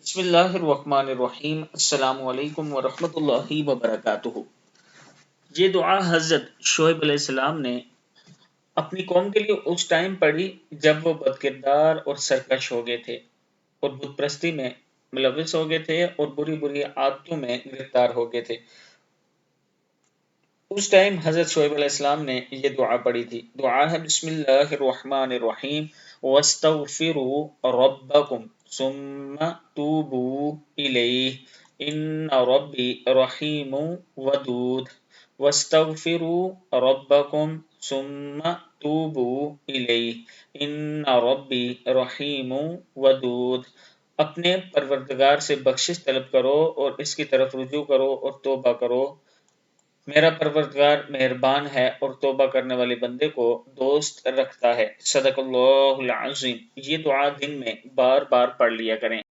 बिस्मिल्लाहिर्रहमानिर्रहीम। अस्सलामु अलैकुम वरहमतुल्लाहि वबरकातुहू। ये दुआ हज़रत शोएब अलैहिस्सलाम ने अपनी कौम के लिए उस टाइम पढ़ी जब वो बदकिरदार और सरकश हो गए थे और बुत परस्ती में मुलव्विस हो गए थे और बुरी बुरी आदतों में गिरफ्तार हो गए थे। उस टाइम हज़रत शोएब अलैहिस्सलाम ने ये दुआ पढ़ी थी। दुआ है बिस्मिल्लाहिर्रहमानिर्रहीम वस्तगफिरू रब्बकुम सुम्मा तूबू इलैहि इन्ना रब्बी रहीमुन वदूद। वस्तगफिरू रब्बकुम सुम्मा तूबू इलैहि इन्ना रब्बी रहीमुन वदूद। अपने परवरदिगार से बख्शिश तलब करो और इसकी तरफ रुजू करो और तौबा करो। मेरा परवरदिगार मेहरबान है और तौबा करने वाले बंदे को दोस्त रखता है। सदक़ल्लाहुल अज़ीम। ये दुआ दिन में बार बार पढ़ लिया करें।